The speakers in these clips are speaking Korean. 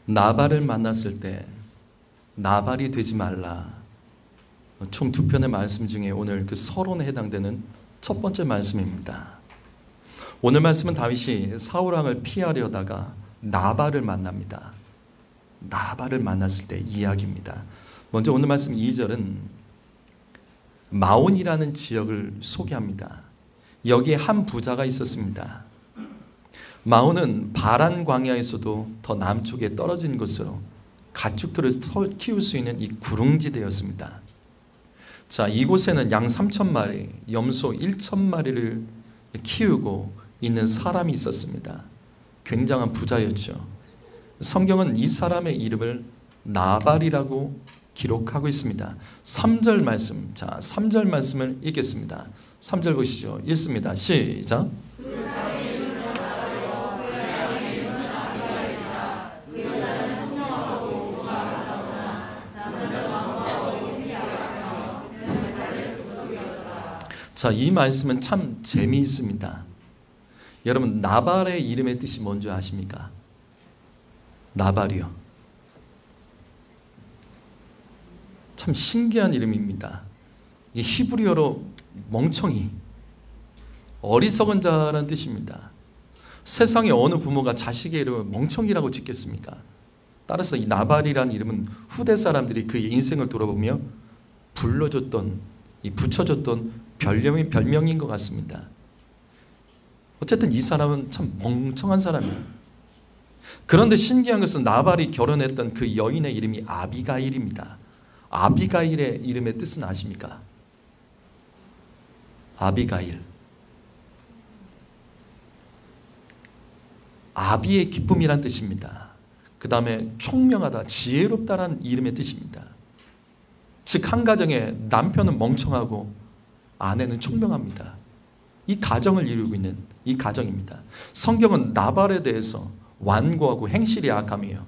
나발을 만났을 때 나발이 되지 말라. 총 두 편의 말씀 중에 오늘 그 서론에 해당되는 첫 번째 말씀입니다. 오늘 말씀은 다윗이 사울왕을 피하려다가 나발을 만납니다. 나발을 만났을 때 이야기입니다. 먼저 오늘 말씀 2절은 마온이라는 지역을 소개합니다. 여기에 한 부자가 있었습니다. 마온은 바란 광야에서도 더 남쪽에 떨어진 곳으로 가축들을 키울 수 있는 이 구릉지대였습니다. 자, 이곳에는 양 3,000마리, 염소 1,000마리를 키우고 있는 사람이 있었습니다. 굉장한 부자였죠. 성경은 이 사람의 이름을 나발이라고 기록하고 있습니다. 3절 말씀, 자, 3절 말씀을 읽겠습니다. 3절 보시죠. 읽습니다. 시작. 자, 이 말씀은 참 재미있습니다. 여러분, 나발의 이름의 뜻이 뭔지 아십니까? 나발이요. 참 신기한 이름입니다. 이 히브리어로 멍청이, 어리석은 자라는 뜻입니다. 세상에 어느 부모가 자식의 이름을 멍청이라고 짓겠습니까? 따라서 이 나발이라는 이름은 후대 사람들이 그의 인생을 돌아보며 붙여줬던 별명인 것 같습니다. 어쨌든 이 사람은 참 멍청한 사람이에요. 그런데 신기한 것은 나발이 결혼했던 그 여인의 이름이 아비가일입니다. 아비가일의 이름의 뜻은 아십니까? 아비가일. 아비의 기쁨이란 뜻입니다. 그 다음에 총명하다, 지혜롭다라는 이름의 뜻입니다. 즉, 한 가정에 남편은 멍청하고 아내는 총명합니다. 이 가정을 이루고 있는 이 가정입니다. 성경은 나발에 대해서 완고하고 행실이 악하며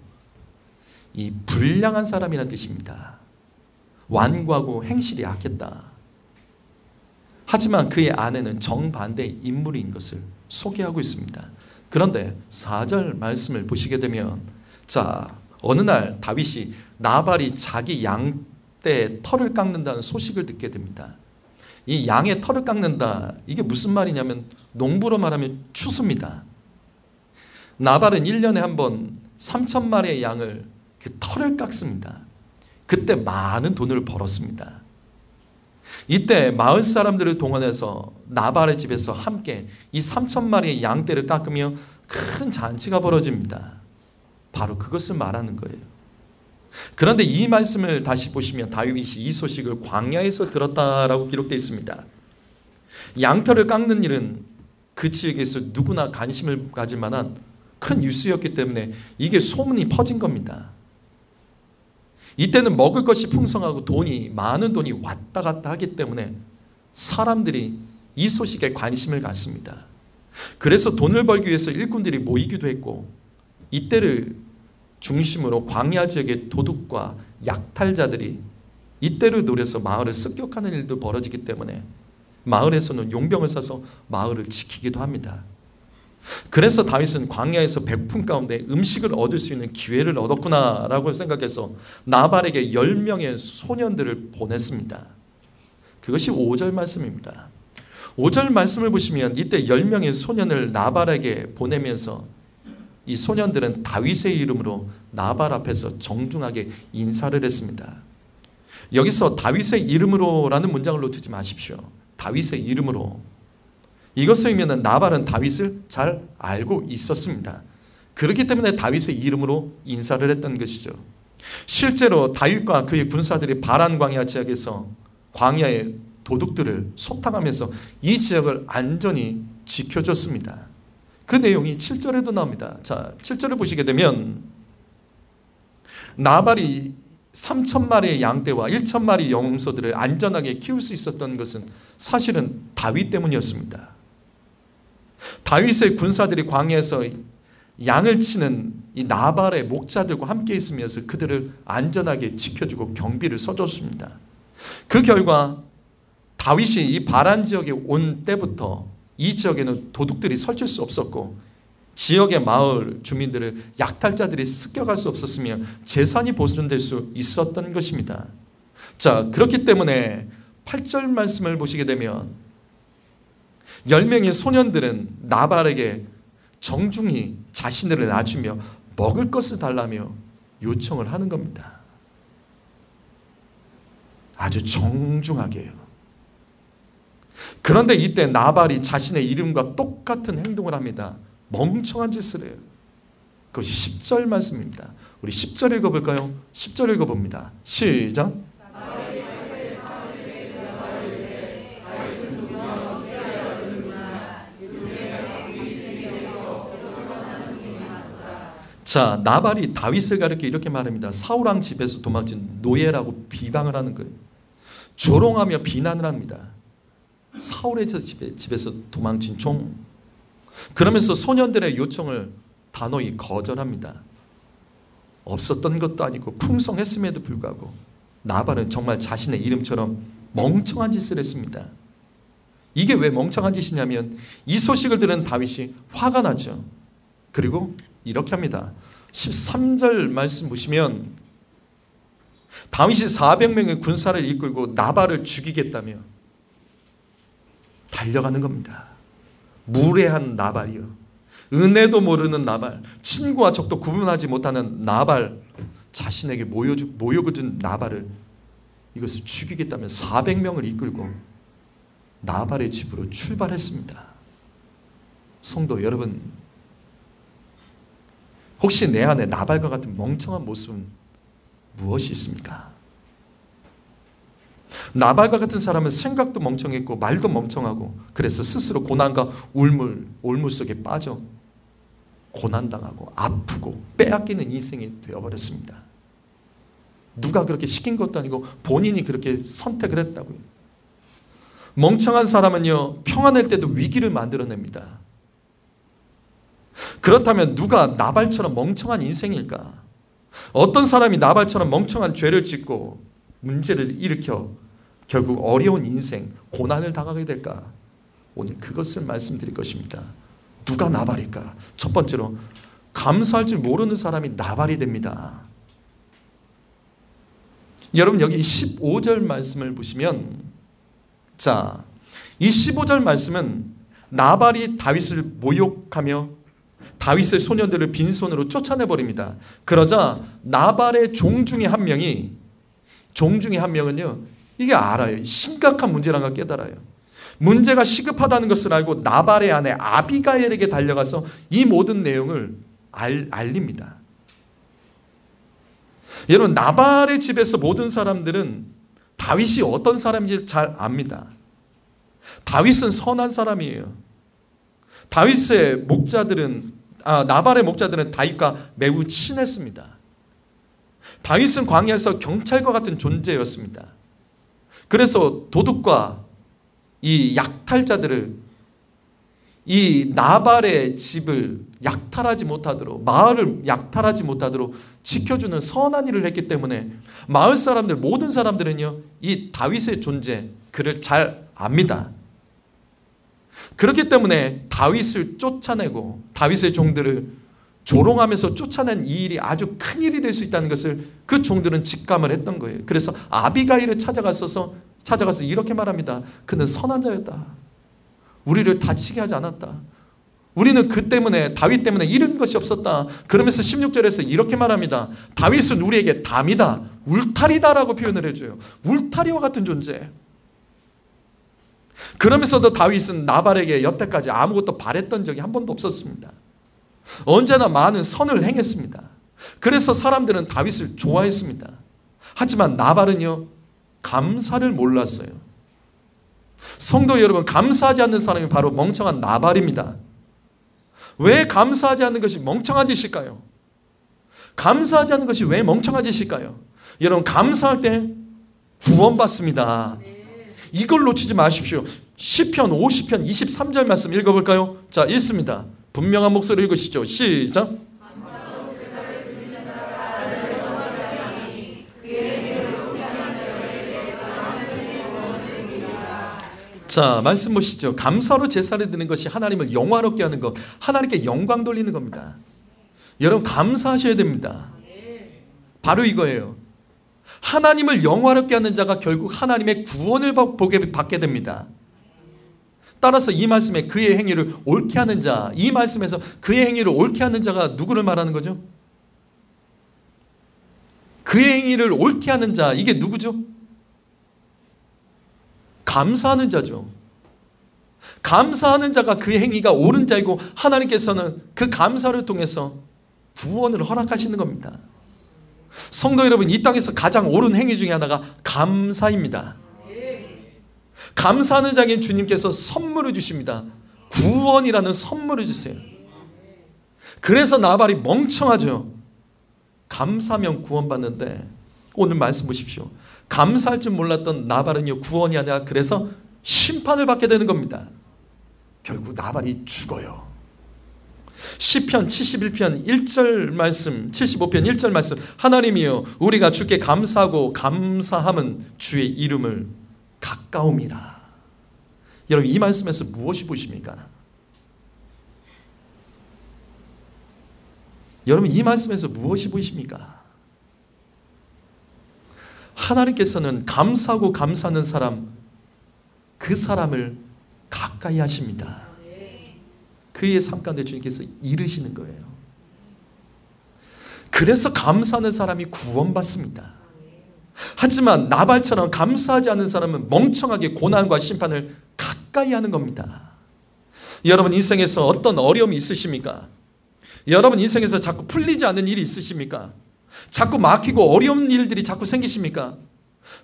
이 불량한 사람이라는 뜻입니다. 완고하고 행실이 악했다. 하지만 그의 아내는 정반대의 인물인 것을 소개하고 있습니다. 그런데 4절 말씀을 보시게 되면, 자, 어느 날 다윗이 나발이 자기 양떼의 털을 깎는다는 소식을 듣게 됩니다. 이 양의 털을 깎는다, 이게 무슨 말이냐면 농부로 말하면 추수입니다. 나발은 1년에 한 번 3,000마리의 양을 그 털을 깎습니다. 그때 많은 돈을 벌었습니다. 이때 마을 사람들을 동원해서 나발의 집에서 함께 이 3,000마리의 양떼를 깎으며 큰 잔치가 벌어집니다. 바로 그것을 말하는 거예요. 그런데 이 말씀을 다시 보시면 다윗이 이 소식을 광야에서 들었다라고 기록되어 있습니다. 양털을 깎는 일은 그 지역에서 누구나 관심을 가질 만한 큰 뉴스였기 때문에 이게 소문이 퍼진 겁니다. 이때는 먹을 것이 풍성하고 많은 돈이 왔다 갔다 하기 때문에 사람들이 이 소식에 관심을 갖습니다. 그래서 돈을 벌기 위해서 일꾼들이 모이기도 했고, 이때를 중심으로 광야 지역의 도둑과 약탈자들이 이때를 노려서 마을을 습격하는 일도 벌어지기 때문에 마을에서는 용병을 써서 마을을 지키기도 합니다. 그래서 다윗은 광야에서 백풍 가운데 음식을 얻을 수 있는 기회를 얻었구나라고 생각해서 나발에게 10명의 소년들을 보냈습니다. 그것이 5절 말씀입니다. 5절 말씀을 보시면 이때 10명의 소년을 나발에게 보내면서 이 소년들은 다윗의 이름으로 나발 앞에서 정중하게 인사를 했습니다. 여기서 다윗의 이름으로라는 문장을 놓치지 마십시오. 다윗의 이름으로. 이것을 의미하는 나발은 다윗을 잘 알고 있었습니다. 그렇기 때문에 다윗의 이름으로 인사를 했던 것이죠. 실제로 다윗과 그의 군사들이 바란 광야 지역에서 광야의 도둑들을 소탕하면서 이 지역을 안전히 지켜줬습니다. 그 내용이 7절에도 나옵니다. 자, 7절을 보시게 되면 나발이 3,000마리의 양떼와 1,000마리 염소들을 안전하게 키울 수 있었던 것은 사실은 다윗 때문이었습니다. 다윗의 군사들이 광야에서 양을 치는 이 나발의 목자들과 함께 있으면서 그들을 안전하게 지켜주고 경비를 서줬습니다. 그 결과 다윗이 이 바란 지역에 온 때부터 이 지역에는 도둑들이 설칠 수 없었고 지역의 마을 주민들을 약탈자들이 습격할 수 없었으며 재산이 보존될 수 있었던 것입니다. 자, 그렇기 때문에 8절 말씀을 보시게 되면 10명의 소년들은 나발에게 정중히 자신들을 낮추며 먹을 것을 달라며 요청을 하는 겁니다. 아주 정중하게요. 그런데 이때 나발이 자신의 이름과 똑같은 행동을 합니다. 멍청한 짓을 해요. 그것이 10절 말씀입니다. 우리 10절 읽어볼까요? 10절 읽어봅니다. 시작. 자, 나발이 다윗을 가리켜 이렇게 말합니다. 사울왕 집에서 도망친 노예라고 비방을 하는 거예요. 조롱하며 비난을 합니다. 사울의 집에서 도망친 종. 그러면서 소년들의 요청을 단호히 거절합니다. 없었던 것도 아니고 풍성했음에도 불구하고 나발은 정말 자신의 이름처럼 멍청한 짓을 했습니다. 이게 왜 멍청한 짓이냐면 이 소식을 들은 다윗이 화가 나죠. 그리고 이렇게 합니다. 13절 말씀 보시면 다윗이 400명의 군사를 이끌고 나발을 죽이겠다며 달려가는 겁니다. 무례한 나발이요. 은혜도 모르는 나발, 친구와 적도 구분하지 못하는 나발, 자신에게 모욕을 준 나발을 이것을 죽이겠다며 400명을 이끌고 나발의 집으로 출발했습니다. 성도 여러분, 혹시 내 안에 나발과 같은 멍청한 모습은 무엇이 있습니까? 나발과 같은 사람은 생각도 멍청했고 말도 멍청하고 그래서 스스로 고난과 올물 속에 빠져 고난당하고 아프고 빼앗기는 인생이 되어버렸습니다. 누가 그렇게 시킨 것도 아니고 본인이 그렇게 선택을 했다고요. 멍청한 사람은요, 평안할 때도 위기를 만들어냅니다. 그렇다면 누가 나발처럼 멍청한 인생일까? 어떤 사람이 나발처럼 멍청한 죄를 짓고 문제를 일으켜 결국 어려운 인생, 고난을 당하게 될까? 오늘 그것을 말씀드릴 것입니다. 누가 나발일까? 첫 번째로 감사할 줄 모르는 사람이 나발이 됩니다. 여러분 여기 15절 말씀을 보시면, 자, 이 15절 말씀은 나발이 다윗을 모욕하며 다윗의 소년들을 빈손으로 쫓아내버립니다. 그러자 나발의 종 중에 한 명은요, 이게 알아요. 심각한 문제라는 걸 깨달아요. 문제가 시급하다는 것을 알고 나발의 아내 아비가일에게 달려가서 이 모든 내용을 알립니다. 여러분, 나발의 집에서 모든 사람들은 다윗이 어떤 사람인지 잘 압니다. 다윗은 선한 사람이에요. 나발의 목자들은 다윗과 매우 친했습니다. 다윗은 광야에서 경찰과 같은 존재였습니다. 그래서 도둑과 이 약탈자들을, 이 나발의 집을 약탈하지 못하도록, 마을을 약탈하지 못하도록 지켜주는 선한 일을 했기 때문에 마을 사람들, 모든 사람들은요, 이 다윗의 존재, 그를 잘 압니다. 그렇기 때문에 다윗을 쫓아내고 다윗의 종들을 조롱하면서 쫓아낸 이 일이 아주 큰 일이 될 수 있다는 것을 그 종들은 직감을 했던 거예요. 그래서 아비가일을 찾아가서 이렇게 말합니다. 그는 선한 자였다. 우리를 다치게 하지 않았다. 우리는 그 때문에, 다윗 때문에 잃은 것이 없었다. 그러면서 16절에서 이렇게 말합니다. 다윗은 우리에게 담이다, 울타리다라고 표현을 해줘요. 울타리와 같은 존재. 그러면서도 다윗은 나발에게 여태까지 아무것도 바랬던 적이 한 번도 없었습니다. 언제나 많은 선을 행했습니다. 그래서 사람들은 다윗을 좋아했습니다. 하지만 나발은요, 감사를 몰랐어요. 성도 여러분, 감사하지 않는 사람이 바로 멍청한 나발입니다. 왜 감사하지 않는 것이 멍청한 짓일까요? 감사하지 않는 것이 왜 멍청한 짓일까요? 여러분, 감사할 때 구원받습니다. 이걸 놓치지 마십시오. 시편 50편 23절 말씀 읽어볼까요? 자, 읽습니다. 분명한 목소리 읽으시죠. 시작. 자, 말씀 보시죠. 감사로 제사를 드리는 것이 하나님을 영화롭게 하는 것, 하나님께 영광 돌리는 겁니다. 여러분 감사하셔야 됩니다. 바로 이거예요. 하나님을 영화롭게 하는 자가 결국 하나님의 구원을 받게 됩니다. 따라서 이 말씀에 그의 행위를 옳게 하는 자, 이 말씀에서 그의 행위를 옳게 하는 자가 누구를 말하는 거죠? 그의 행위를 옳게 하는 자, 이게 누구죠? 감사하는 자죠. 감사하는 자가 그의 행위가 옳은 자이고 하나님께서는 그 감사를 통해서 구원을 허락하시는 겁니다. 성도 여러분, 이 땅에서 가장 옳은 행위 중에 하나가 감사입니다. 감사하는 자에게 주님께서 선물을 주십니다. 구원이라는 선물을 주세요. 그래서 나발이 멍청하죠. 감사하면 구원받는데 오늘 말씀 보십시오. 감사할 줄 몰랐던 나발은요, 구원이 아니라 그래서 심판을 받게 되는 겁니다. 결국 나발이 죽어요. 시편 71편 1절 말씀, 75편 1절 말씀, 하나님이여 우리가 주께 감사하고 감사함은 주의 이름을 가까움이라. 여러분 이 말씀에서 무엇이 보십니까? 여러분 이 말씀에서 무엇이 보이십니까? 하나님께서는 감사하고 감사하는 사람, 그 사람을 가까이 하십니다. 그의 삶 가운데 주님께서 이르시는 거예요. 그래서 감사하는 사람이 구원받습니다. 하지만 나발처럼 감사하지 않는 사람은 멍청하게 고난과 심판을 가까이 하는 겁니다. 여러분 인생에서 어떤 어려움이 있으십니까? 여러분 인생에서 자꾸 풀리지 않는 일이 있으십니까? 자꾸 막히고 어려운 일들이 자꾸 생기십니까?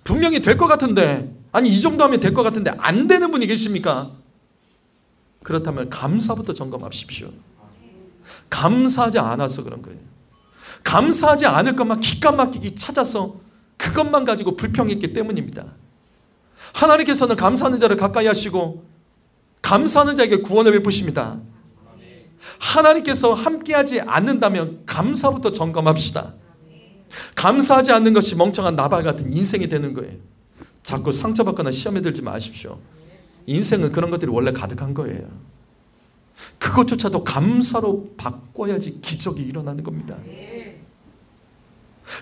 분명히 될 것 같은데, 아니 이 정도 하면 될 것 같은데 안 되는 분이 계십니까? 그렇다면 감사부터 점검하십시오. 감사하지 않아서 그런 거예요. 감사하지 않을 것만 기가 막히게 찾아서 그것만 가지고 불평했기 때문입니다. 하나님께서는 감사하는 자를 가까이 하시고 감사하는 자에게 구원을 베푸십니다. 하나님께서 함께하지 않는다면 감사부터 점검합시다. 감사하지 않는 것이 멍청한 나발 같은 인생이 되는 거예요. 자꾸 상처받거나 시험에 들지 마십시오. 인생은 그런 것들이 원래 가득한 거예요. 그것조차도 감사로 바꿔야지 기적이 일어나는 겁니다.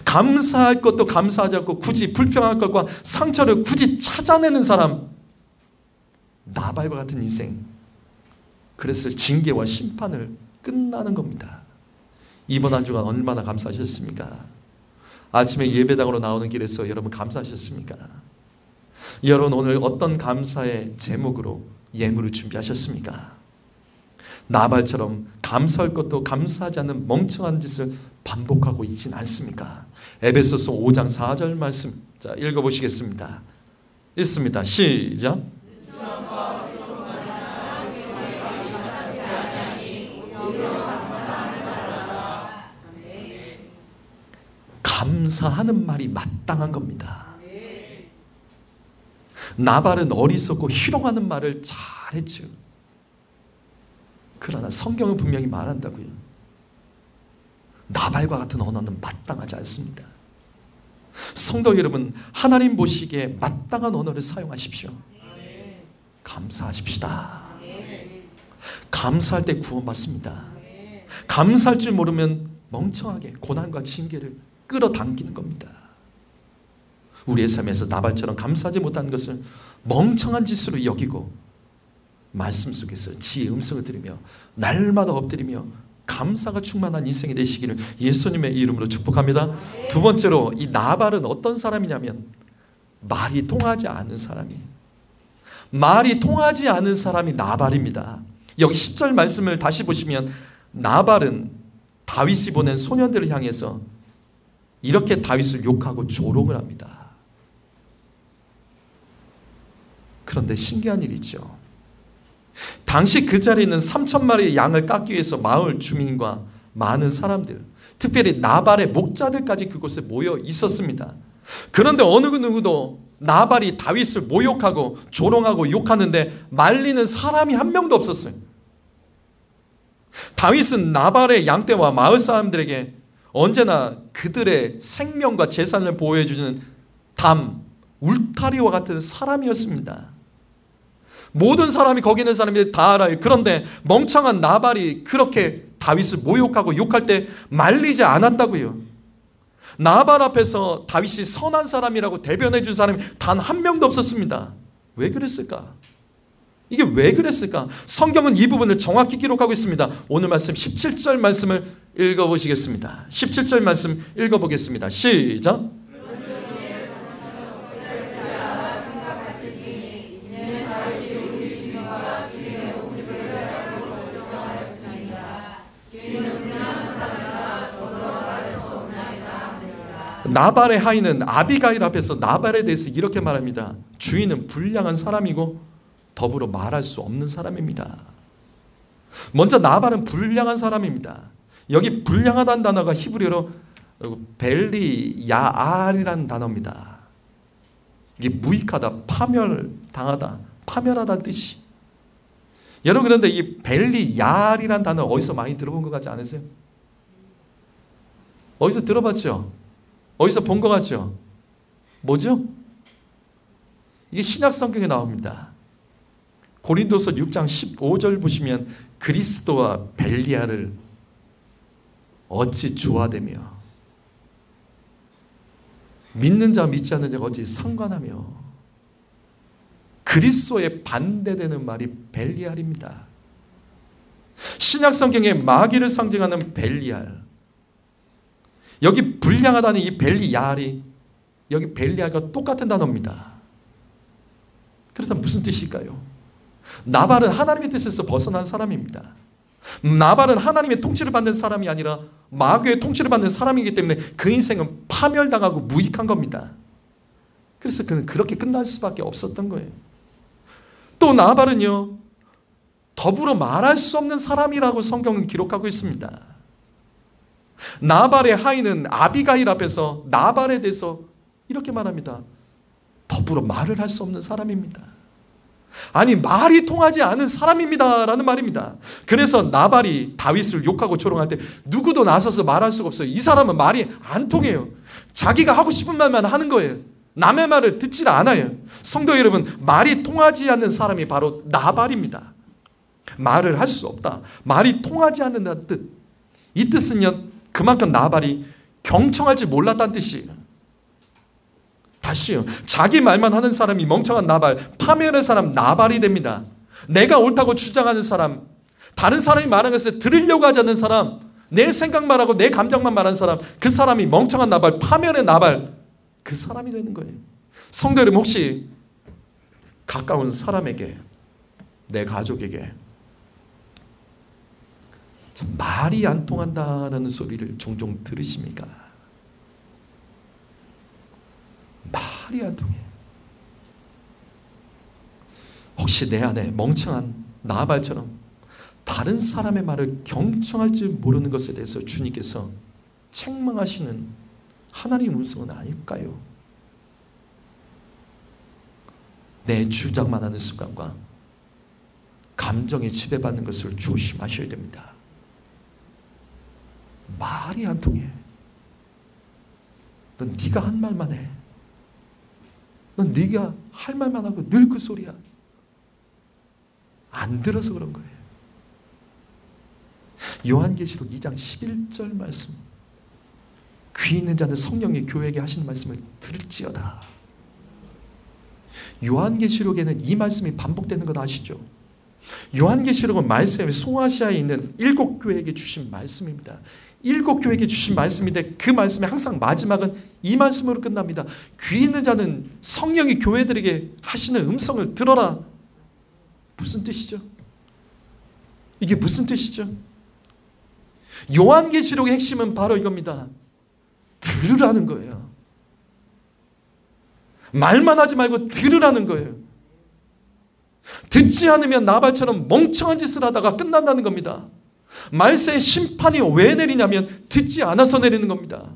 감사할 것도 감사하지 않고 굳이 불평할 것과 상처를 굳이 찾아내는 사람, 나발과 같은 인생. 그래서 징계와 심판을 끝나는 겁니다. 이번 한 주간 얼마나 감사하셨습니까? 아침에 예배당으로 나오는 길에서 여러분 감사하셨습니까? 여러분 오늘 어떤 감사의 제목으로 예물을 준비하셨습니까? 나발처럼 감사할 것도 감사하지 않는 멍청한 짓을 반복하고 있진 않습니까? 에베소서 5장 4절 말씀, 자 읽어보시겠습니다. 읽습니다. 시작. 감사하는 말이 마땅한 겁니다. 나발은 어리석고 희롱하는 말을 잘했죠. 그러나 성경은 분명히 말한다고요. 나발과 같은 언어는 마땅하지 않습니다. 성도 여러분, 하나님 보시기에 마땅한 언어를 사용하십시오. 감사하십시다. 감사할 때 구원받습니다. 감사할 줄 모르면 멍청하게 고난과 징계를 끌어당기는 겁니다. 우리의 삶에서 나발처럼 감사하지 못하는 것을 멍청한 짓으로 여기고 말씀 속에서 지혜의 음성을 들으며 날마다 엎드리며 감사가 충만한 인생이 되시기를 예수님의 이름으로 축복합니다. 두 번째로 이 나발은 어떤 사람이냐면 말이 통하지 않은 사람이에요. 말이 통하지 않은 사람이 나발입니다. 여기 10절 말씀을 다시 보시면 나발은 다윗이 보낸 소년들을 향해서 이렇게 다윗을 욕하고 조롱을 합니다. 그런데 신기한 일이죠. 당시 그 자리에 있는 3,000마리의 양을 깎기 위해서 마을 주민과 많은 사람들, 특별히 나발의 목자들까지 그곳에 모여 있었습니다. 그런데 어느 누구도 나발이 다윗을 모욕하고 조롱하고 욕하는데 말리는 사람이 한 명도 없었어요. 다윗은 나발의 양떼와 마을 사람들에게 언제나 그들의 생명과 재산을 보호해주는 담, 울타리와 같은 사람이었습니다. 모든 사람이 거기 있는 사람들이 다 알아요. 그런데 멍청한 나발이 그렇게 다윗을 모욕하고 욕할 때 말리지 않았다고요. 나발 앞에서 다윗이 선한 사람이라고 대변해 준 사람이 단 한 명도 없었습니다. 왜 그랬을까? 이게 왜 그랬을까? 성경은 이 부분을 정확히 기록하고 있습니다. 오늘 말씀 17절 말씀을 읽어보시겠습니다. 17절 말씀 읽어보겠습니다. 시작. 나발의 하인은 아비가일 앞에서 나발에 대해서 이렇게 말합니다. 주인은 불량한 사람이고 더불어 말할 수 없는 사람입니다. 먼저 나발은 불량한 사람입니다. 여기 불량하다는 단어가 히브리어로 벨리야알이라는 단어입니다. 이게 무익하다, 파멸당하다, 파멸하다는 뜻이. 여러분, 그런데 이 벨리야알이라는 단어 어디서 많이 들어본 것 같지 않으세요? 어디서 들어봤죠? 어디서 본 것 같죠? 뭐죠? 이게 신약 성경에 나옵니다. 고린도서 6장 15절 보시면 그리스도와 벨리알을 어찌 조화되며 믿는 자 믿지 않는 자가 어찌 상관하며, 그리스도에 반대되는 말이 벨리알입니다. 신약 성경에 마귀를 상징하는 벨리알, 여기 불량하다는 이 벨리알이 여기 벨리알과 똑같은 단어입니다. 그렇다면 무슨 뜻일까요? 나발은 하나님의 뜻에서 벗어난 사람입니다. 나발은 하나님의 통치를 받는 사람이 아니라 마귀의 통치를 받는 사람이기 때문에 그 인생은 파멸당하고 무익한 겁니다. 그래서 그는 그렇게 끝날 수밖에 없었던 거예요. 또 나발은요, 더불어 말할 수 없는 사람이라고 성경은 기록하고 있습니다. 나발의 하인은 아비가일 앞에서 나발에 대해서 이렇게 말합니다. 더불어 말을 할 수 없는 사람입니다. 아니, 말이 통하지 않은 사람입니다 라는 말입니다. 그래서 나발이 다윗을 욕하고 조롱할 때 누구도 나서서 말할 수가 없어요. 이 사람은 말이 안 통해요. 자기가 하고 싶은 말만 하는 거예요. 남의 말을 듣질 않아요. 성도 여러분, 말이 통하지 않는 사람이 바로 나발입니다. 말을 할 수 없다, 말이 통하지 않는다는 뜻. 이 뜻은요, 그만큼 나발이 경청할 줄 몰랐다는 뜻이에요. 다시요, 자기 말만 하는 사람이 멍청한 나발, 파멸의 사람 나발이 됩니다. 내가 옳다고 주장하는 사람, 다른 사람이 말하는 것을 들으려고 하지 않는 사람, 내 생각만 하고 내 감정만 말하는 사람, 그 사람이 멍청한 나발, 파멸의 나발, 그 사람이 되는 거예요. 성도 여러분, 혹시 가까운 사람에게, 내 가족에게 말이 안 통한다는 소리를 종종 들으십니까? 말이 안 통해. 혹시 내 안에 멍청한 나발처럼 다른 사람의 말을 경청할 줄 모르는 것에 대해서 주님께서 책망하시는 하나님의 음성은 아닐까요? 내 주장만 하는 습관과 감정에 지배받는 것을 조심하셔야 됩니다. 말이 안 통해. 넌 네가 한 말만 해. 넌 네가 할 말만 하고 늘 그 소리야. 안 들어서 그런 거예요. 요한계시록 2장 11절 말씀, 귀 있는 자는 성령이 교회에게 하시는 말씀을 들을지어다. 요한계시록에는 이 말씀이 반복되는 것 아시죠? 요한계시록은 말씀이 소아시아에 있는 7교회에게 주신 말씀입니다. 7교회에게 주신 말씀인데 그 말씀의 항상 마지막은 이 말씀으로 끝납니다. 귀 있는 자는 성령이 교회들에게 하시는 음성을 들어라. 무슨 뜻이죠? 이게 무슨 뜻이죠? 요한계시록의 핵심은 바로 이겁니다. 들으라는 거예요. 말만 하지 말고 들으라는 거예요. 듣지 않으면 나발처럼 멍청한 짓을 하다가 끝난다는 겁니다. 말세의 심판이 왜 내리냐면 듣지 않아서 내리는 겁니다.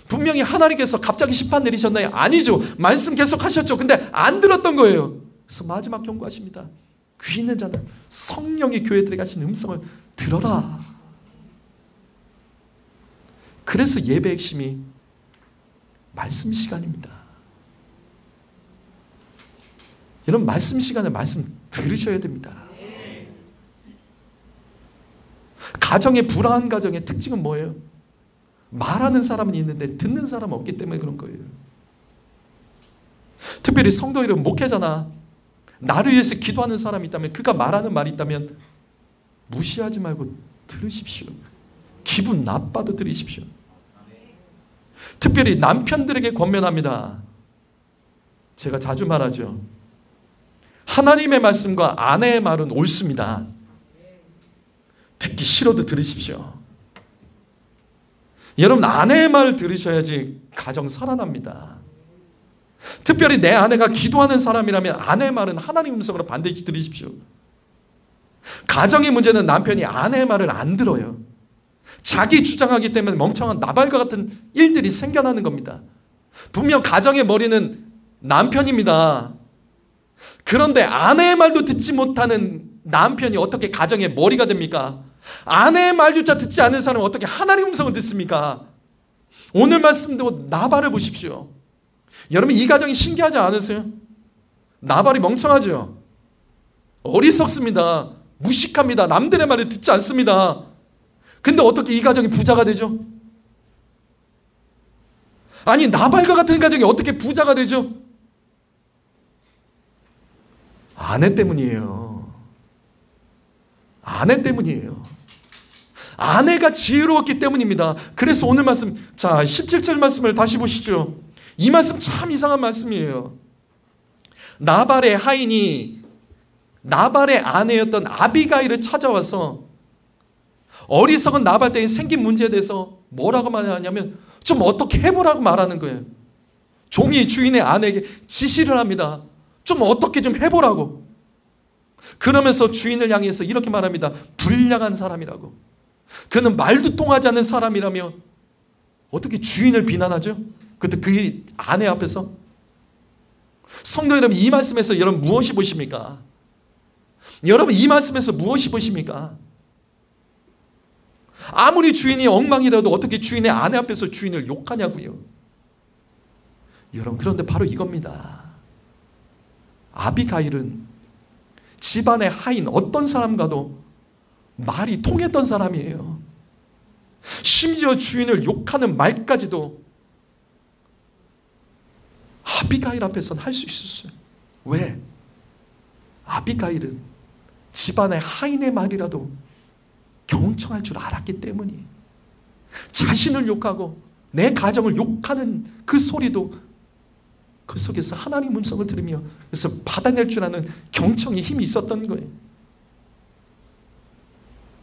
분명히 하나님께서 갑자기 심판 내리셨나요? 아니죠. 말씀 계속 하셨죠. 근데 안 들었던 거예요. 그래서 마지막 경고하십니다. 귀 있는 자는 성령이 교회들에게 하신 음성을 들어라. 그래서 예배 핵심이 말씀 시간입니다. 이런 말씀 시간에 말씀 들으셔야 됩니다. 가정의 불안한 가정의 특징은 뭐예요? 말하는 사람은 있는데 듣는 사람은 없기 때문에 그런 거예요. 특별히 성도 여러분, 목회자나 나를 위해서 기도하는 사람이 있다면, 그가 말하는 말이 있다면 무시하지 말고 들으십시오. 기분 나빠도 들으십시오. 특별히 남편들에게 권면합니다. 제가 자주 말하죠. 하나님의 말씀과 아내의 말은 옳습니다. 듣기 싫어도 들으십시오. 여러분, 아내의 말을 들으셔야지 가정 살아납니다. 특별히 내 아내가 기도하는 사람이라면 아내의 말은 하나님 음성으로 반드시 들으십시오. 가정의 문제는 남편이 아내의 말을 안 들어요. 자기 주장하기 때문에 멍청한 나발과 같은 일들이 생겨나는 겁니다. 분명 가정의 머리는 남편입니다. 그런데 아내의 말도 듣지 못하는 남편이 어떻게 가정의 머리가 됩니까? 아내의 말조차 듣지 않는 사람은 어떻게 하나님 음성을 듣습니까? 오늘 말씀도 나발을 보십시오. 여러분, 이 가정이 신기하지 않으세요? 나발이 멍청하죠? 어리석습니다. 무식합니다. 남들의 말을 듣지 않습니다. 근데 어떻게 이 가정이 부자가 되죠? 아니, 나발과 같은 가정이 어떻게 부자가 되죠? 아내 때문이에요. 아내 때문이에요. 아내가 지혜로웠기 때문입니다. 그래서 오늘 말씀, 자, 17절 말씀을 다시 보시죠. 이 말씀 참 이상한 말씀이에요. 나발의 하인이 나발의 아내였던 아비가일을 찾아와서 어리석은 나발 때에 생긴 문제에 대해서 뭐라고 말하냐면 좀 어떻게 해보라고 말하는 거예요. 종이 주인의 아내에게 지시를 합니다. 좀 어떻게 좀 해보라고. 그러면서 주인을 향해서 이렇게 말합니다. 불량한 사람이라고. 그는 말도 통하지 않는 사람이라며 어떻게 주인을 비난하죠? 그때 그 아내 앞에서. 성도 여러분, 이 말씀에서 여러분 무엇이 보십니까? 여러분, 이 말씀에서 무엇이 보십니까? 아무리 주인이 엉망이라도 어떻게 주인의 아내 앞에서 주인을 욕하냐고요. 여러분, 그런데 바로 이겁니다. 아비가일은 집안의 하인 어떤 사람과도 말이 통했던 사람이에요. 심지어 주인을 욕하는 말까지도 아비가일 앞에서는 할 수 있었어요. 왜? 아비가일은 집안의 하인의 말이라도 경청할 줄 알았기 때문이에요. 자신을 욕하고 내 가정을 욕하는 그 소리도 그 속에서 하나님 음성을 들으며 그래서 받아낼 줄 아는 경청의 힘이 있었던 거예요.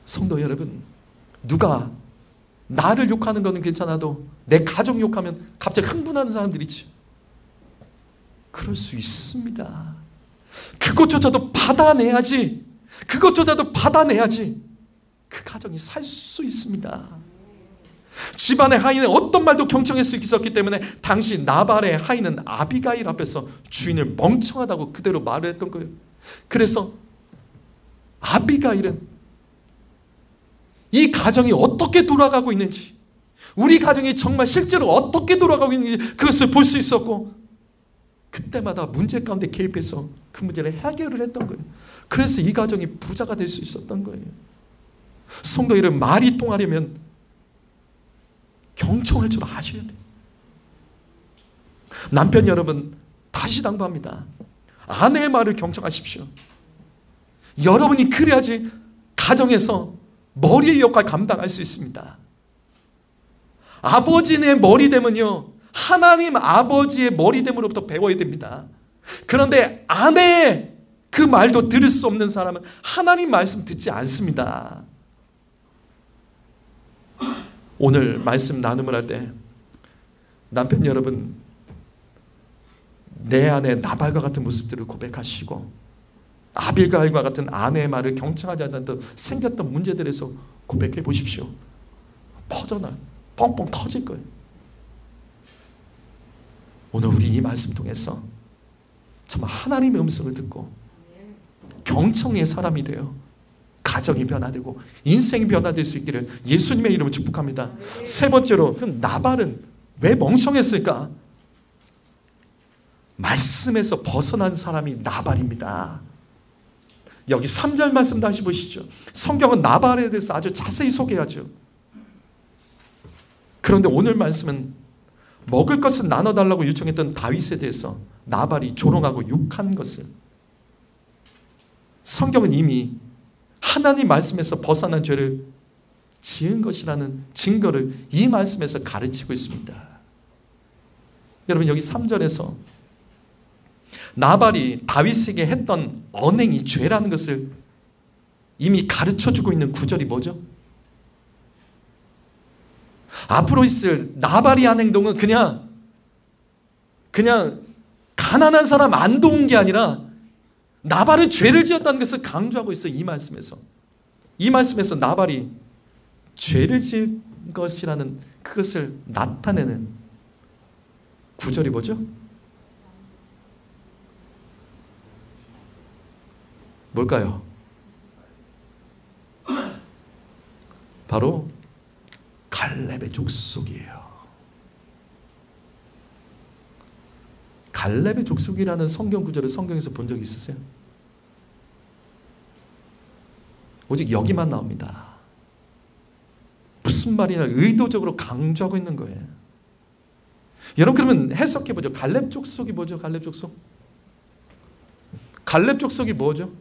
성도 여러분, 누가 나를 욕하는 거는 괜찮아도 내 가족 욕하면 갑자기 흥분하는 사람들이 있죠. 그럴 수 있습니다. 그것조차도 받아내야지. 그것조차도 받아내야지 그 가정이 살 수 있습니다. 집안의 하인은 어떤 말도 경청할 수 있었기 때문에 당시 나발의 하인은 아비가일 앞에서 주인을 멍청하다고 그대로 말을 했던 거예요. 그래서 아비가일은 이 가정이 어떻게 돌아가고 있는지, 우리 가정이 정말 실제로 어떻게 돌아가고 있는지 그것을 볼 수 있었고, 그때마다 문제 가운데 개입해서 그 문제를 해결을 했던 거예요. 그래서 이 가정이 부자가 될 수 있었던 거예요. 성도 여러분, 말이 통하려면 경청할 줄 아셔야 돼요. 남편 여러분, 다시 당부합니다. 아내의 말을 경청하십시오. 여러분이 그래야지 가정에서 머리의 역할 감당할 수 있습니다. 아버지의 머리됨은요, 하나님 아버지의 머리됨으로부터 배워야 됩니다. 그런데 아내의 그 말도 들을 수 없는 사람은 하나님 말씀 듣지 않습니다. 오늘 말씀 나눔을 할 때 남편 여러분, 내 안에 나발과 같은 모습들을 고백하시고 아빌가일과 같은 아내의 말을 경청하지 않는 듯 생겼던 문제들에서 고백해 보십시오. 퍼져나 뻥뻥 터질 거예요. 오늘 우리 이 말씀 통해서 정말 하나님의 음성을 듣고 경청의 사람이 되어 가정이 변화되고 인생이 변화될 수 있기를 예수님의 이름으로 축복합니다. 세 번째로, 그럼 나발은 왜 멍청했을까? 말씀에서 벗어난 사람이 나발입니다. 여기 3절 말씀 다시 보시죠. 성경은 나발에 대해서 아주 자세히 소개하죠. 그런데 오늘 말씀은 먹을 것을 나눠달라고 요청했던 다윗에 대해서 나발이 조롱하고 욕한 것을, 성경은 이미 하나님 말씀에서 벗어난 죄를 지은 것이라는 증거를 이 말씀에서 가르치고 있습니다. 여러분, 여기 3절에서 나발이 다윗에게 했던 언행이 죄라는 것을 이미 가르쳐주고 있는 구절이 뭐죠? 앞으로 있을 나발이 한 행동은 그냥 가난한 사람 안 도운 게 아니라 나발은 죄를 지었다는 것을 강조하고 있어요. 이 말씀에서 나발이 죄를 지은 것이라는 그것을 나타내는 구절이 뭐죠? 뭘까요? 바로 갈렙의 족속이에요. 갈렙의 족속이라는 성경 구절을 성경에서 본 적이 있으세요? 오직 여기만 나옵니다. 무슨 말이냐, 의도적으로 강조하고 있는 거예요. 여러분, 그러면 해석해 보죠. 갈렙 족속이 뭐죠? 갈렙 족속? 갈렙 족속이 뭐죠?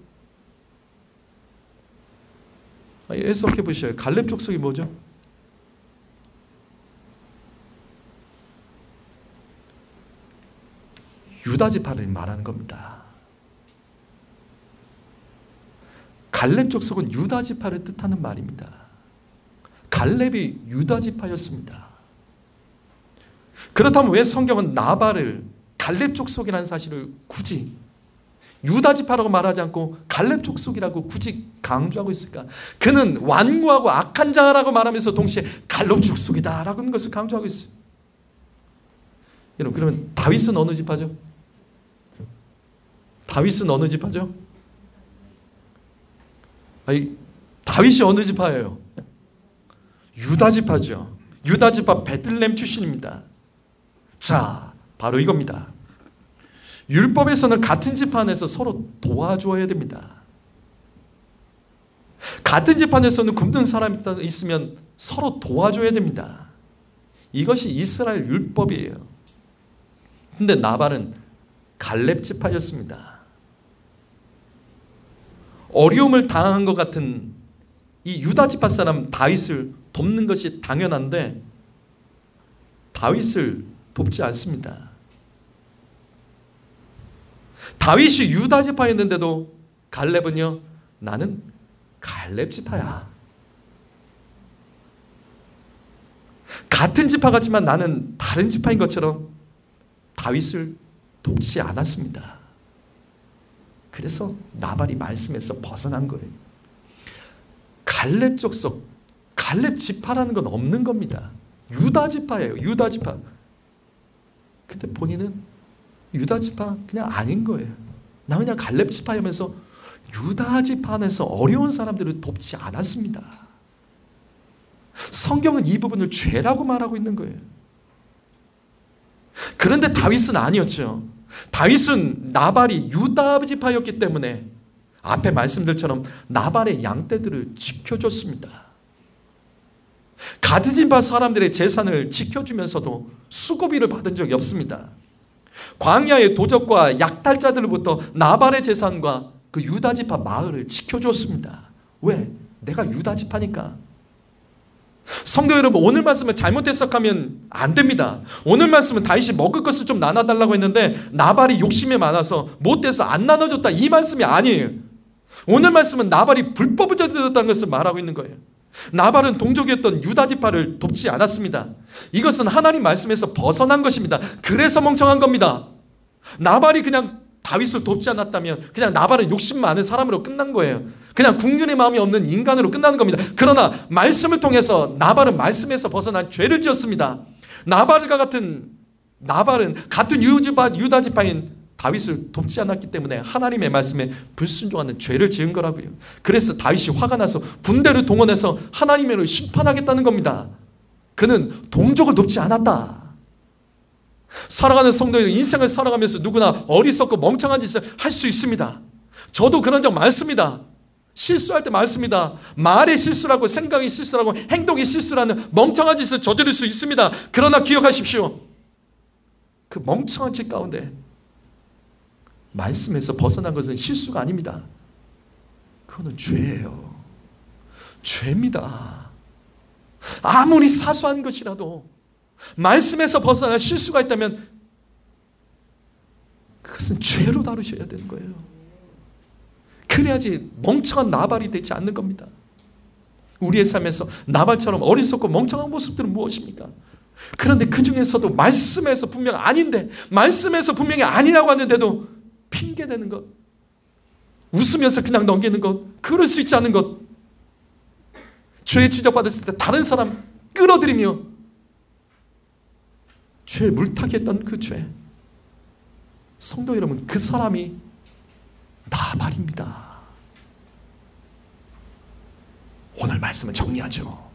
해석해 보셔요. 갈렙 족속이 뭐죠? 유다 지파를 말하는 겁니다. 갈렙 족속은 유다 지파를 뜻하는 말입니다. 갈렙이 유다 지파였습니다. 그렇다면 왜 성경은 나발을 갈렙 족속이라는 사실을 굳이 유다 지파라고 말하지 않고 갈렙 족속이라고 굳이 강조하고 있을까? 그는 완고하고 악한 자라고 말하면서 동시에 갈렙 족속이다라고 하는 것을 강조하고 있어요. 여러분, 그러면 다윗은 어느 지파죠? 다윗은 어느 지파죠? 다윗이 어느 지파예요? 유다 지파죠. 유다 지파 베들레헴 출신입니다. 자, 바로 이겁니다. 율법에서는 같은 지파 안에서 서로 도와줘야 됩니다. 같은 지파 안에서는 굶는 사람이 있으면 서로 도와줘야 됩니다. 이것이 이스라엘 율법이에요. 근데 나발은 갈렙 지파였습니다. 어려움을 당한 것 같은 이 유다 지파 사람 다윗을 돕는 것이 당연한데 다윗을 돕지 않습니다. 다윗이 유다 지파였는데도 갈렙은요, 나는 갈렙 지파야. 같은 지파 같지만 나는 다른 지파인 것처럼 다윗을 돕지 않았습니다. 그래서 나발이 말씀에서 벗어난 거예요. 갈렙 족속, 갈렙 지파라는 건 없는 겁니다. 유다 지파예요. 유다 지파. 근데 본인은 유다 지파 그냥 아닌 거예요. 나 그냥 갈렙 지파이면서 유다 지파 안에서 어려운 사람들을 돕지 않았습니다. 성경은 이 부분을 죄라고 말하고 있는 거예요. 그런데 다윗은 아니었죠. 다윗은 나발이 유다 지파였기 때문에 앞에 말씀들처럼 나발의 양떼들을 지켜줬습니다. 가드 지파 사람들의 재산을 지켜주면서도 수고비를 받은 적이 없습니다. 광야의 도적과 약탈자들로부터 나발의 재산과 그 유다 지파 마을을 지켜줬습니다. 왜? 내가 유다 지파니까. 성도 여러분, 오늘 말씀을 잘못 해석하면 안 됩니다. 오늘 말씀은 다윗이 먹을 것을 좀 나눠달라고 했는데 나발이 욕심이 많아서 못돼서 안 나눠줬다, 이 말씀이 아니에요. 오늘 말씀은 나발이 불법을 저질렀다는 것을 말하고 있는 거예요. 나발은 동족이었던 유다 지파를 돕지 않았습니다. 이것은 하나님 말씀에서 벗어난 것입니다. 그래서 멍청한 겁니다. 나발이 그냥 다윗을 돕지 않았다면 그냥 나발은 욕심 많은 사람으로 끝난 거예요. 그냥 궁륜의 마음이 없는 인간으로 끝나는 겁니다. 그러나 말씀을 통해서 나발은 말씀에서 벗어난 죄를 지었습니다. 나발과 같은 유다 지파인 다윗을 돕지 않았기 때문에 하나님의 말씀에 불순종하는 죄를 지은 거라고요. 그래서 다윗이 화가 나서 군대를 동원해서 하나님을 심판하겠다는 겁니다. 그는 동족을 돕지 않았다. 살아가는 성도들은 인생을 살아가면서 누구나 어리석고 멍청한 짓을 할 수 있습니다. 저도 그런 적 많습니다. 실수할 때 많습니다. 말의 실수라고, 생각의 실수라고, 행동의 실수라는 멍청한 짓을 저지를 수 있습니다. 그러나 기억하십시오. 그 멍청한 짓 가운데 말씀에서 벗어난 것은 실수가 아닙니다. 그거는 죄예요. 죄입니다. 아무리 사소한 것이라도 말씀에서 벗어난 실수가 있다면 그것은 죄로 다루셔야 되는 거예요. 그래야지 멍청한 나발이 되지 않는 겁니다. 우리의 삶에서 나발처럼 어리석고 멍청한 모습들은 무엇입니까? 그런데 그 중에서도 말씀에서 분명 아닌데, 말씀에서 분명히 아니라고 하는데도 핑계대는 것, 웃으면서 그냥 넘기는 것, 그럴 수 있지 않은 것, 죄에 지적받았을 때 다른 사람 끌어들이며 죄에 물타기했던 그 죄, 성도 여러분, 그 사람이 나발입니다. 오늘 말씀은 정리하죠.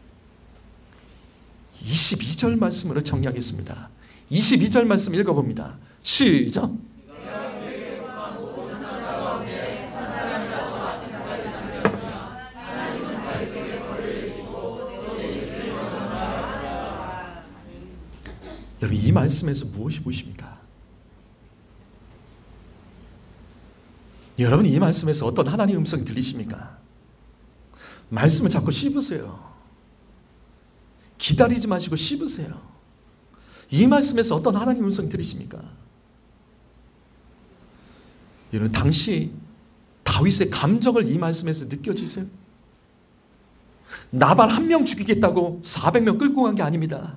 22절 말씀으로 정리하겠습니다. 22절 말씀 읽어봅니다. 시작. 여러분, 이 말씀에서 무엇이 보십니까? 여러분, 이 말씀에서 어떤 하나님의 음성이 들리십니까? 말씀을 자꾸 씹으세요. 기다리지 마시고 씹으세요. 이 말씀에서 어떤 하나님의 음성이 들리십니까? 여러분, 당시 다윗의 감정을 이 말씀에서 느껴지세요? 나발 한 명 죽이겠다고 400명 끌고 간 게 아닙니다.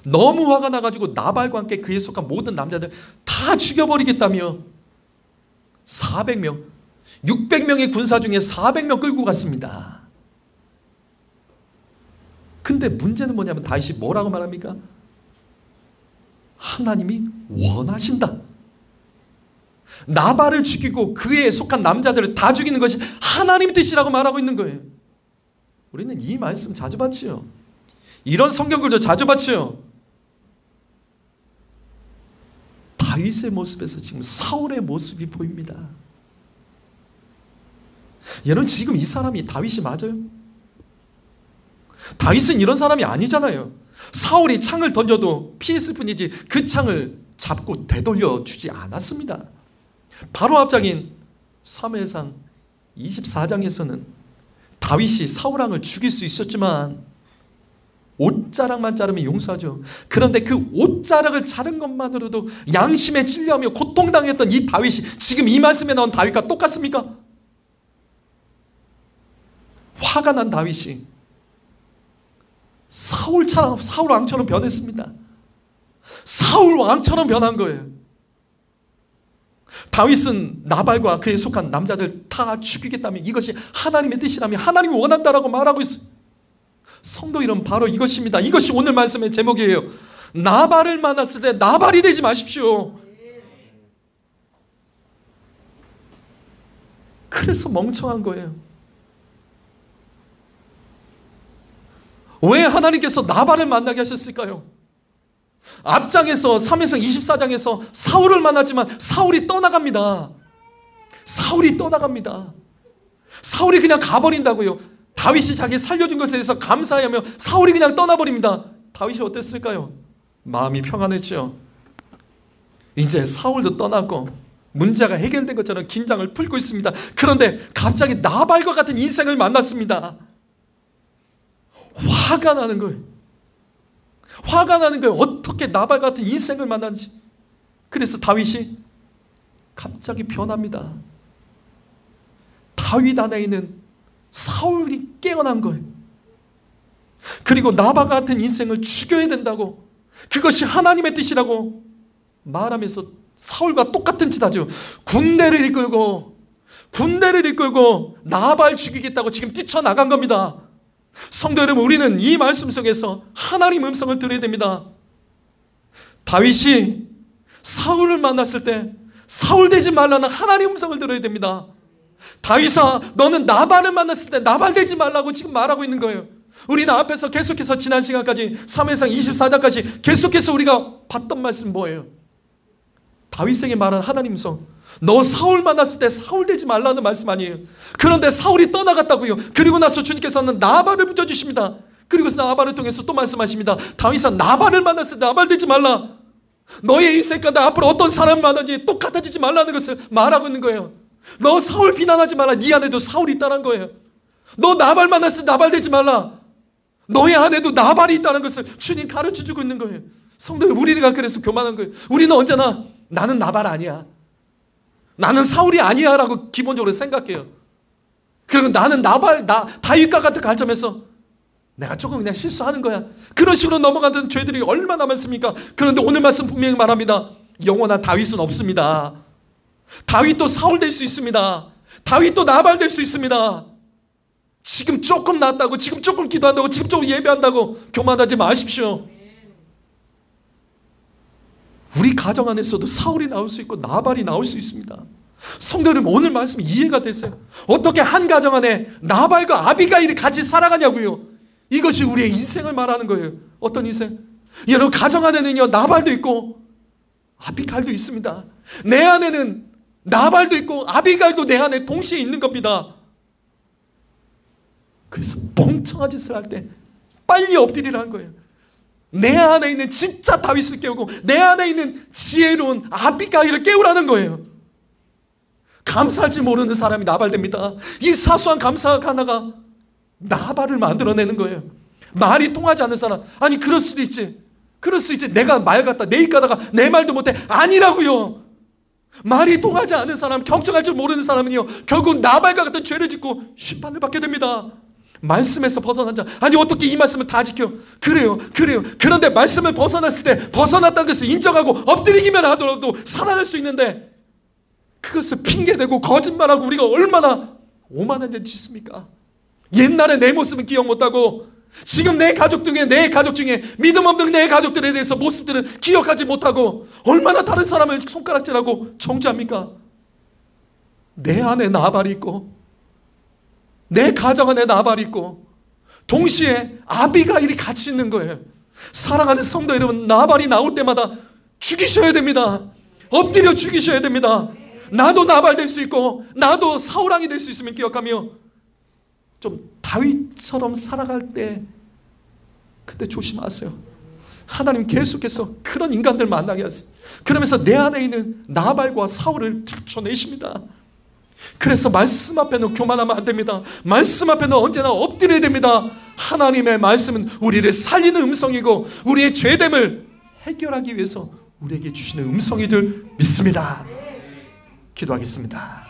너무 화가 나가지고 나발과 함께 그에 속한 모든 남자들 다 죽여버리겠다며 400명, 600명의 군사 중에 400명 끌고 갔습니다. 근데 문제는 뭐냐면 다윗이 뭐라고 말합니까? 하나님이 원하신다. 나발을 죽이고 그에 속한 남자들을 다 죽이는 것이 하나님의 뜻이라고 말하고 있는 거예요. 우리는 이 말씀 자주 봤죠. 이런 성경글도 자주 봤죠. 다윗의 모습에서 지금 사울의 모습이 보입니다. 여러분, 지금 이 사람이 다윗이 맞아요? 다윗은 이런 사람이 아니잖아요. 사울이 창을 던져도 피했을 뿐이지 그 창을 잡고 되돌려 주지 않았습니다. 바로 앞장인 사무엘상 24장에서는 다윗이 사울 왕을 죽일 수 있었지만 옷자락만 자르면 용서하죠. 그런데 그 옷자락을 자른 것만으로도 양심에 찔려하며 고통당했던 이 다윗이 지금 이 말씀에 나온 다윗과 똑같습니까? 화가 난 다윗이 사울 왕처럼 변했습니다. 사울 왕처럼 변한 거예요. 다윗은 나발과 그에 속한 남자들 다 죽이겠다며 이것이 하나님의 뜻이라며 하나님이 원한다라고 말하고 있어요. 성도 이름 바로 이것입니다. 이것이 오늘 말씀의 제목이에요. 나발을 만났을 때 나발이 되지 마십시오. 그래서 멍청한 거예요. 왜 하나님께서 나발을 만나게 하셨을까요? 앞장에서 3회상 24장에서 사울을 만나지만 사울이 떠나갑니다. 사울이 떠나갑니다. 사울이 그냥 가버린다고요. 다윗이 자기 살려준 것에 대해서 감사하며 사울이 그냥 떠나버립니다. 다윗이 어땠을까요? 마음이 평안했죠. 이제 사울도 떠났고 문제가 해결된 것처럼 긴장을 풀고 있습니다. 그런데 갑자기 나발과 같은 인생을 만났습니다. 화가 나는 거예요. 화가 나는 거예요. 어떻게 나발 같은 인생을 만났는지. 그래서 다윗이 갑자기 변합니다. 다윗 안에 있는 사울이 깨어난 거예요. 그리고 나발 같은 인생을 죽여야 된다고, 그것이 하나님의 뜻이라고 말하면서 사울과 똑같은 짓 하죠. 군대를 이끌고 나발 죽이겠다고 지금 뛰쳐나간 겁니다. 성도 여러분, 우리는 이 말씀 속에서 하나님 음성을 들어야 됩니다. 다윗이 사울을 만났을 때 사울 되지 말라는 하나님 음성을 들어야 됩니다. 다윗아, 너는 나발을 만났을 때 나발 되지 말라고 지금 말하고 있는 거예요. 우리는 앞에서 계속해서 지난 시간까지 사무엘상 24장까지 계속해서 우리가 봤던 말씀 뭐예요? 다윗에게 말한 하나님 성, 너 사울 만났을 때 사울 되지 말라는 말씀 아니에요? 그런데 사울이 떠나갔다고요. 그리고 나서 주님께서는 나발을 붙여주십니다. 그리고 나발을 통해서 또 말씀하십니다. 다윗아, 나발을 만났을 때 나발 되지 말라. 너의 인생 가운데 앞으로 어떤 사람을 만나든지 똑같아지지 말라는 것을 말하고 있는 거예요. 너 사울 비난하지 말라. 네 안에도 사울이 있다는 거예요. 너 나발 만났을 때 나발 되지 말라. 너의 안에도 나발이 있다는 것을 주님 가르쳐주고 있는 거예요. 성도들, 우리가 그래서 교만한 거예요. 우리는 언제나 나는 나발 아니야, 나는 사울이 아니야 라고 기본적으로 생각해요. 그리고 나는 다윗과 같은 관점에서 내가 조금 그냥 실수하는 거야, 그런 식으로 넘어가는 죄들이 얼마나 많습니까? 그런데 오늘 말씀 분명히 말합니다. 영원한 다윗은 없습니다. 다윗도 사울 될 수 있습니다. 다윗도 나발 될 수 있습니다. 지금 조금 낫다고, 지금 조금 기도한다고, 지금 조금 예배한다고 교만하지 마십시오. 우리 가정 안에서도 사울이 나올 수 있고 나발이 나올 수 있습니다. 성도 여러분, 오늘 말씀 이해가 됐어요? 어떻게 한 가정 안에 나발과 아비가일이 같이 살아가냐고요. 이것이 우리의 인생을 말하는 거예요. 어떤 인생? 여러분, 가정 안에는요, 나발도 있고 아비가일도 있습니다. 내 안에는 나발도 있고 아비가일도 내 안에 동시에 있는 겁니다. 그래서 멍청한 짓을 할 때 빨리 엎드리라는 거예요. 내 안에 있는 진짜 다윗을 깨우고 내 안에 있는 지혜로운 아비가일을 깨우라는 거예요. 감사할 줄 모르는 사람이 나발됩니다. 이 사소한 감사 하나가 나발을 만들어내는 거예요. 말이 통하지 않는 사람, 아니 그럴 수도 있지, 그럴 수 있지, 내가 말 같다, 내 입 가다가 내 말도 못해. 아니라고요. 말이 통하지 않는 사람, 경청할 줄 모르는 사람은요, 결국 나발과 같은 죄를 짓고 심판을 받게 됩니다. 말씀에서 벗어난 자, 아니 어떻게 이 말씀을 다 지켜? 그래요. 그런데 말씀을 벗어났을 때 벗어났다는 것을 인정하고 엎드리기만 하더라도 살아날 수 있는데, 그것을 핑계대고 거짓말하고 우리가 얼마나 오만한 죄 짓습니까? 옛날에 내 모습은 기억 못하고 지금 내 가족 중에 믿음 없는 내 가족들에 대해서 모습들은 기억하지 못하고 얼마나 다른 사람을 손가락질하고 정죄합니까? 내 안에 나발이 있고 내 가정 안에 나발이 있고 동시에 아비가일이 같이 있는 거예요. 사랑하는 성도 여러분, 나발이 나올 때마다 죽이셔야 됩니다. 엎드려 죽이셔야 됩니다. 나도 나발 될 수 있고 나도 사울왕이 될 수 있으면 기억하며 좀 다윗처럼 살아갈 때 그때 조심하세요. 하나님 계속해서 그런 인간들 만나게 하세요. 그러면서 내 안에 있는 나발과 사울을 들춰내십니다. 그래서 말씀 앞에는 교만하면 안 됩니다. 말씀 앞에는 언제나 엎드려야 됩니다. 하나님의 말씀은 우리를 살리는 음성이고 우리의 죄됨을 해결하기 위해서 우리에게 주시는 음성이 될 믿습니다. 기도하겠습니다.